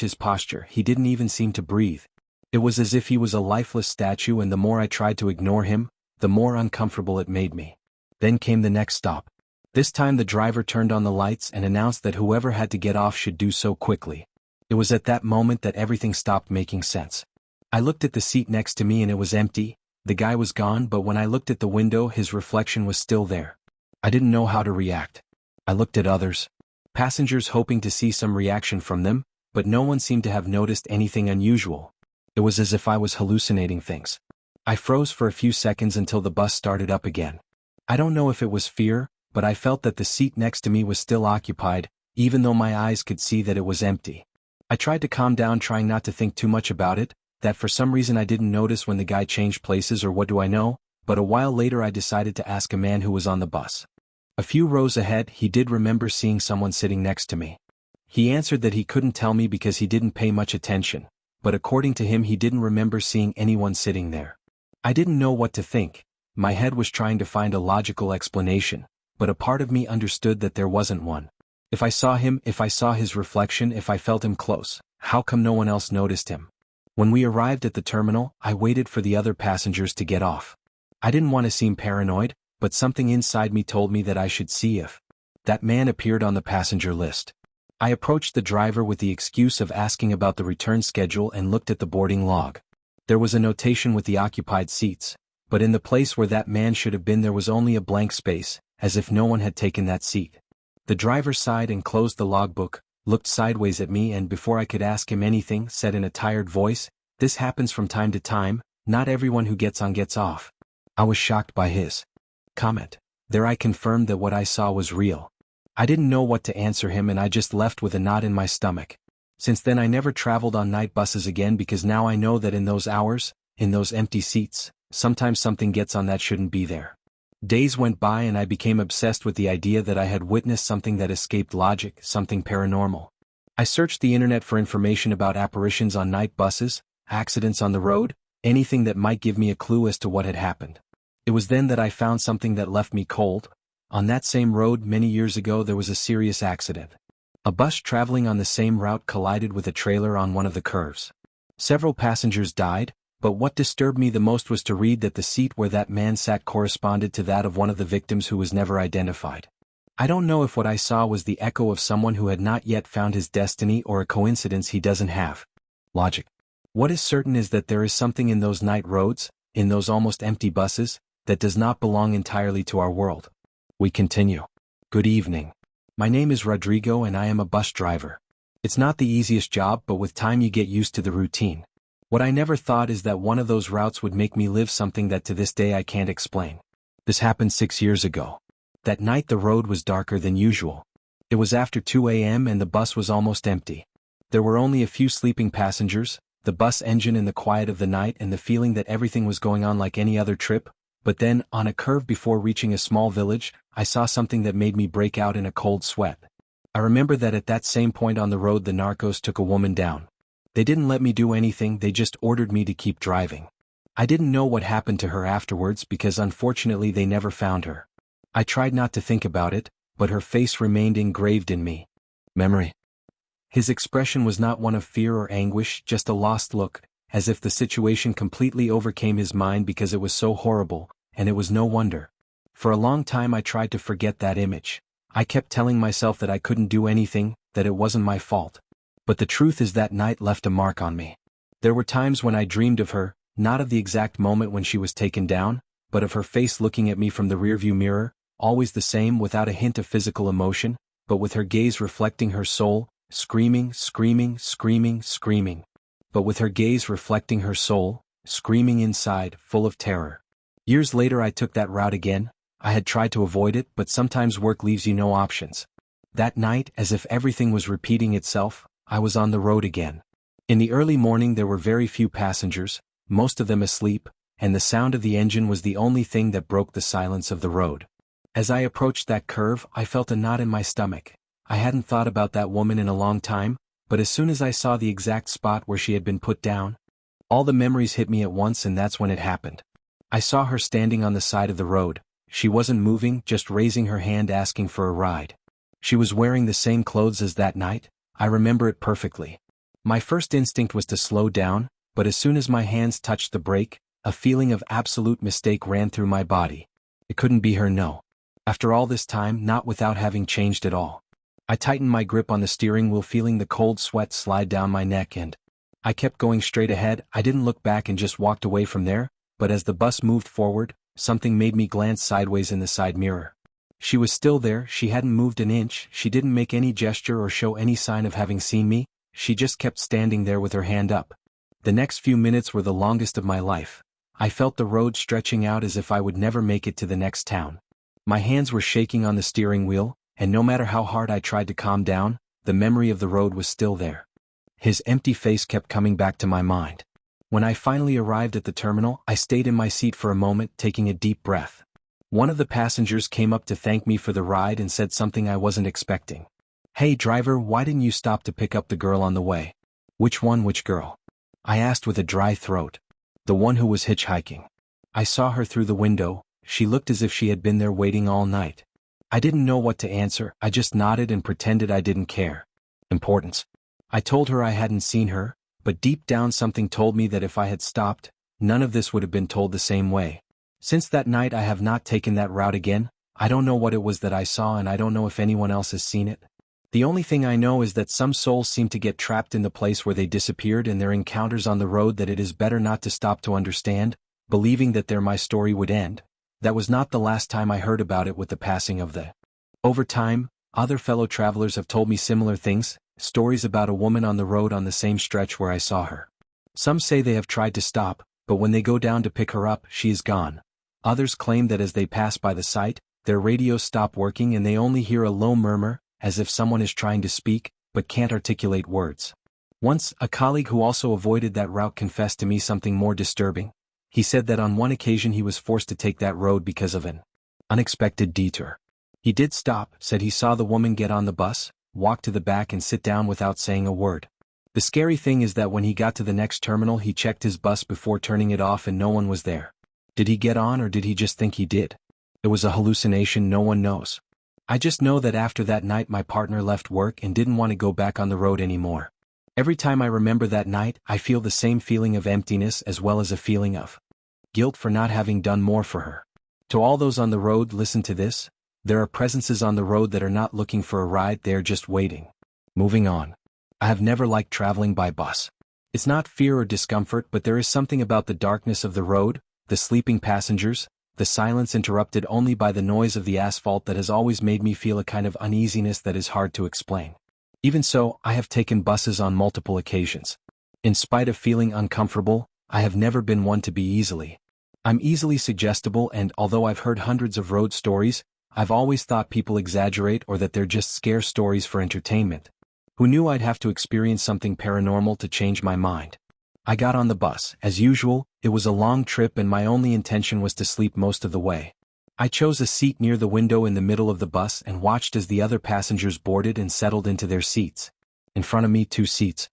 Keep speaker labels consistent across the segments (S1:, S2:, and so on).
S1: his posture, he didn't even seem to breathe. It was as if he was a lifeless statue, and the more I tried to ignore him, the more uncomfortable it made me. Then came the next stop. This time the driver turned on the lights and announced that whoever had to get off should do so quickly. It was at that moment that everything stopped making sense. I looked at the seat next to me and it was empty. The guy was gone, but when I looked at the window, his reflection was still there. I didn't know how to react. I looked at others, passengers, hoping to see some reaction from them, but no one seemed to have noticed anything unusual. It was as if I was hallucinating things. I froze for a few seconds until the bus started up again. I don't know if it was fear, but I felt that the seat next to me was still occupied, even though my eyes could see that it was empty. I tried to calm down, trying not to think too much about it, that for some reason I didn't notice when the guy changed places, or what do I know, but a while later I decided to ask a man who was on the bus. A few rows ahead, he did remember seeing someone sitting next to me. He answered that he couldn't tell me because he didn't pay much attention, but according to him he didn't remember seeing anyone sitting there. I didn't know what to think. My head was trying to find a logical explanation, but a part of me understood that there wasn't one. If I saw him, if I saw his reflection, if I felt him close, how come no one else noticed him? When we arrived at the terminal, I waited for the other passengers to get off. I didn't want to seem paranoid, but something inside me told me that I should see if that man appeared on the passenger list. I approached the driver with the excuse of asking about the return schedule and looked at the boarding log. There was a notation with the occupied seats, but in the place where that man should have been there was only a blank space, as if no one had taken that seat. The driver sighed and closed the logbook, looked sideways at me, and before I could ask him anything, said in a tired voice, "This happens from time to time, not everyone who gets on gets off." I was shocked by his comment. There I confirmed that what I saw was real. I didn't know what to answer him, and I just left with a knot in my stomach. Since then I never traveled on night buses again, because now I know that in those hours, in those empty seats, sometimes something gets on that shouldn't be there. Days went by and I became obsessed with the idea that I had witnessed something that escaped logic, something paranormal. I searched the internet for information about apparitions on night buses, accidents on the road, anything that might give me a clue as to what had happened. It was then that I found something that left me cold. On that same road many years ago there was a serious accident. A bus traveling on the same route collided with a trailer on one of the curves. Several passengers died, but what disturbed me the most was to read that the seat where that man sat corresponded to that of one of the victims who was never identified. I don't know if what I saw was the echo of someone who had not yet found his destiny, or a coincidence he doesn't have logic. What is certain is that there is something in those night roads, in those almost empty buses, that does not belong entirely to our world. We continue. Good evening. My name is Rodrigo and I am a bus driver. It's not the easiest job, but with time you get used to the routine. What I never thought is that one of those routes would make me live something that to this day I can't explain. This happened 6 years ago. That night the road was darker than usual. It was after 2 a.m. and the bus was almost empty. There were only a few sleeping passengers, the bus engine in the quiet of the night, and the feeling that everything was going on like any other trip. But then, on a curve before reaching a small village, I saw something that made me break out in a cold sweat. I remember that at that same point on the road the narcos took a woman down. They didn't let me do anything, they just ordered me to keep driving. I didn't know what happened to her afterwards because unfortunately they never found her. I tried not to think about it, but her face remained engraved in me. Memory. His expression was not one of fear or anguish, just a lost look, as if the situation completely overcame his mind because it was so horrible, and it was no wonder. For a long time I tried to forget that image. I kept telling myself that I couldn't do anything, that it wasn't my fault. But the truth is that night left a mark on me. There were times when I dreamed of her, not of the exact moment when she was taken down, but of her face looking at me from the rearview mirror, always the same, without a hint of physical emotion, but with her gaze reflecting her soul, screaming, screaming, screaming, screaming. But with her gaze reflecting her soul, screaming inside, full of terror. Years later I took that route again. I had tried to avoid it, but sometimes work leaves you no options. That night, as if everything was repeating itself, I was on the road again. In the early morning there were very few passengers, most of them asleep, and the sound of the engine was the only thing that broke the silence of the road. As I approached that curve, I felt a knot in my stomach. I hadn't thought about that woman in a long time, but as soon as I saw the exact spot where she had been put down, all the memories hit me at once, and that's when it happened. I saw her standing on the side of the road. She wasn't moving, just raising her hand asking for a ride. She was wearing the same clothes as that night. I remember it perfectly. My first instinct was to slow down, but as soon as my hands touched the brake, a feeling of absolute mistake ran through my body. It couldn't be her, no. After all this time, not without having changed at all. I tightened my grip on the steering wheel, feeling the cold sweat slide down my neck, and I kept going straight ahead. I didn't look back and just walked away from there, but as the bus moved forward, something made me glance sideways in the side mirror. She was still there, she hadn't moved an inch, she didn't make any gesture or show any sign of having seen me, she just kept standing there with her hand up. The next few minutes were the longest of my life. I felt the road stretching out as if I would never make it to the next town. My hands were shaking on the steering wheel, and no matter how hard I tried to calm down, the memory of the road was still there. His empty face kept coming back to my mind. When I finally arrived at the terminal, I stayed in my seat for a moment, taking a deep breath. One of the passengers came up to thank me for the ride and said something I wasn't expecting. "Hey driver, why didn't you stop to pick up the girl on the way?" "Which one, which girl?" I asked with a dry throat. "The one who was hitchhiking. I saw her through the window, she looked as if she had been there waiting all night." I didn't know what to answer, I just nodded and pretended I didn't care. Importance. I told her I hadn't seen her, but deep down something told me that if I had stopped, none of this would have been told the same way. Since that night I have not taken that route again. I don't know what it was that I saw, and I don't know if anyone else has seen it. The only thing I know is that some souls seem to get trapped in the place where they disappeared, and their encounters on the road that it is better not to stop to understand, believing that there my story would end. That was not the last time I heard about it with the passing of the. Over time, other fellow travelers have told me similar things, stories about a woman on the road on the same stretch where I saw her. Some say they have tried to stop, but when they go down to pick her up, she is gone. Others claim that as they pass by the site, their radios stop working and they only hear a low murmur, as if someone is trying to speak, but can't articulate words. Once, a colleague who also avoided that route confessed to me something more disturbing. He said that on one occasion he was forced to take that road because of an unexpected detour. He did stop, said he saw the woman get on the bus, walk to the back and sit down without saying a word. The scary thing is that when he got to the next terminal he checked his bus before turning it off and no one was there. Did he get on, or did he just think he did? It was a hallucination, no one knows. I just know that after that night my partner left work and didn't want to go back on the road anymore. Every time I remember that night, I feel the same feeling of emptiness as well as a feeling of guilt for not having done more for her. To all those on the road, listen to this. There are presences on the road that are not looking for a ride, they are just waiting. Moving on. I have never liked traveling by bus. It's not fear or discomfort, but there is something about the darkness of the road, the sleeping passengers, the silence interrupted only by the noise of the asphalt that has always made me feel a kind of uneasiness that is hard to explain. Even so, I have taken buses on multiple occasions. In spite of feeling uncomfortable, I have never been one to be easily. I'm easily suggestible, and although I've heard hundreds of road stories, I've always thought people exaggerate or that they're just scare stories for entertainment. Who knew I'd have to experience something paranormal to change my mind? I got on the bus. As usual, it was a long trip and my only intention was to sleep most of the way. I chose a seat near the window in the middle of the bus and watched as the other passengers boarded and settled into their seats. In front of me, 2 seats.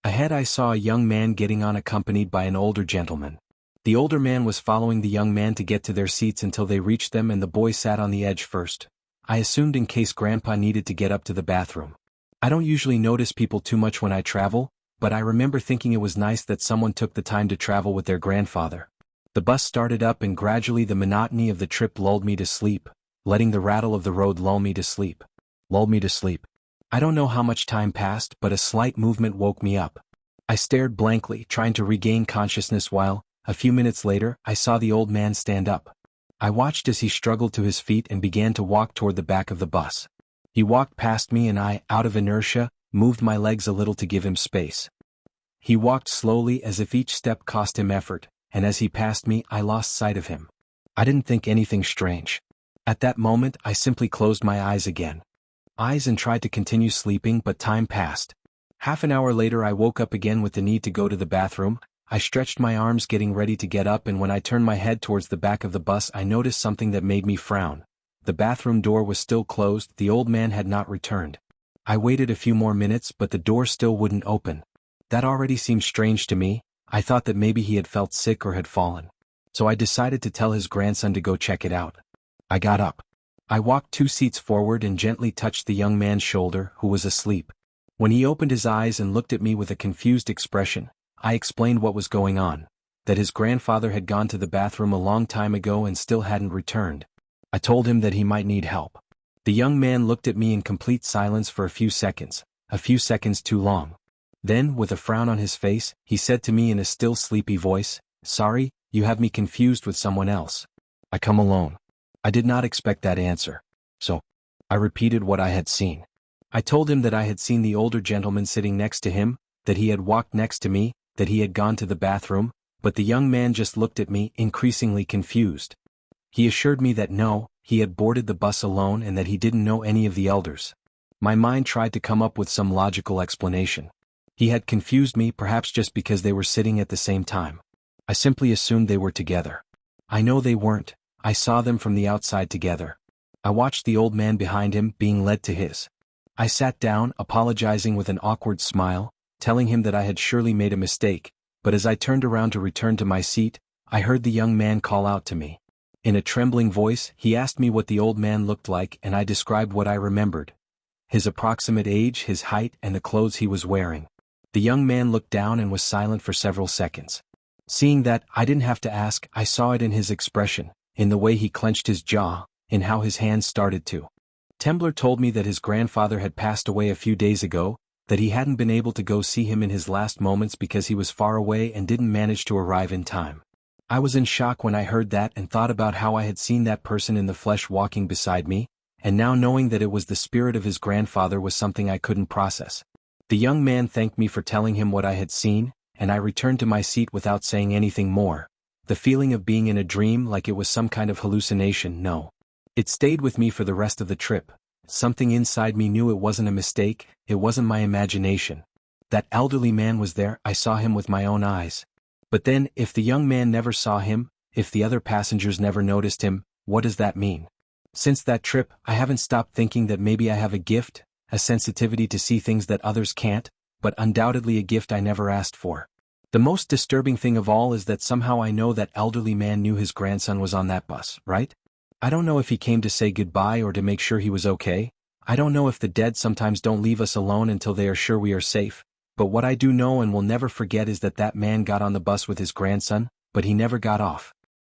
S1: Ahead I saw a young man getting on accompanied by an older gentleman. The older man was following the young man to get to their seats until they reached them, and the boy sat on the edge first. I assumed in case Grandpa needed to get up to the bathroom. I don't usually notice people too much when I travel, but I remember thinking it was nice that someone took the time to travel with their grandfather. The bus started up and gradually the monotony of the trip lulled me to sleep, letting the rattle of the road lull me to sleep. Lulled me to sleep. I don't know how much time passed, but a slight movement woke me up. I stared blankly, trying to regain consciousness while, a few minutes later, I saw the old man stand up. I watched as he struggled to his feet and began to walk toward the back of the bus. He walked past me and I, out of inertia, moved my legs a little to give him space. He walked slowly as if each step cost him effort, and as he passed me, I lost sight of him. I didn't think anything strange. At that moment, I simply closed my eyes again. And tried to continue sleeping, but time passed. Half an hour later I woke up again with the need to go to the bathroom. I stretched my arms getting ready to get up, and when I turned my head towards the back of the bus I noticed something that made me frown. The bathroom door was still closed, the old man had not returned. I waited a few more minutes, but the door still wouldn't open. That already seemed strange to me. I thought that maybe he had felt sick or had fallen. So I decided to tell his grandson to go check it out. I got up. I walked 2 seats forward and gently touched the young man's shoulder, who was asleep. When he opened his eyes and looked at me with a confused expression, I explained what was going on, that his grandfather had gone to the bathroom a long time ago and still hadn't returned. I told him that he might need help. The young man looked at me in complete silence for a few seconds too long. Then, with a frown on his face, he said to me in a still sleepy voice, "Sorry, you have me confused with someone else. I come alone." I did not expect that answer. So, I repeated what I had seen. I told him that I had seen the older gentleman sitting next to him, that he had walked next to me, that he had gone to the bathroom, but the young man just looked at me, increasingly confused. He assured me that no, he had boarded the bus alone and that he didn't know any of the elders. My mind tried to come up with some logical explanation. He had confused me, perhaps just because they were sitting at the same time. I simply assumed they were together. I know they weren't. I saw them from the outside together. I watched the old man behind him being led to his. I sat down, apologizing with an awkward smile, telling him that I had surely made a mistake, but as I turned around to return to my seat, I heard the young man call out to me. In a trembling voice, he asked me what the old man looked like, and I described what I remembered: his approximate age, his height, and the clothes he was wearing. The young man looked down and was silent for several seconds. Seeing that, I didn't have to ask, I saw it in his expression, in the way he clenched his jaw, in how his hands started to. Tembler told me that his grandfather had passed away a few days ago, that he hadn't been able to go see him in his last moments because he was far away and didn't manage to arrive in time. I was in shock when I heard that and thought about how I had seen that person in the flesh walking beside me, and now knowing that it was the spirit of his grandfather was something I couldn't process. The young man thanked me for telling him what I had seen, and I returned to my seat without saying anything more. The feeling of being in a dream, like it was some kind of hallucination, no. It stayed with me for the rest of the trip. Something inside me knew it wasn't a mistake, it wasn't my imagination. That elderly man was there, I saw him with my own eyes. But then, if the young man never saw him, if the other passengers never noticed him, what does that mean? Since that trip, I haven't stopped thinking that maybe I have a gift, a sensitivity to see things that others can't, but undoubtedly a gift I never asked for. The most disturbing thing of all is that somehow I know that elderly man knew his grandson was on that bus, right? I don't know if he came to say goodbye or to make sure he was okay. I don't know if the dead sometimes don't leave us alone until they are sure we are safe. But what I do know and will never forget is that that man got on the bus with his grandson, but he never got off.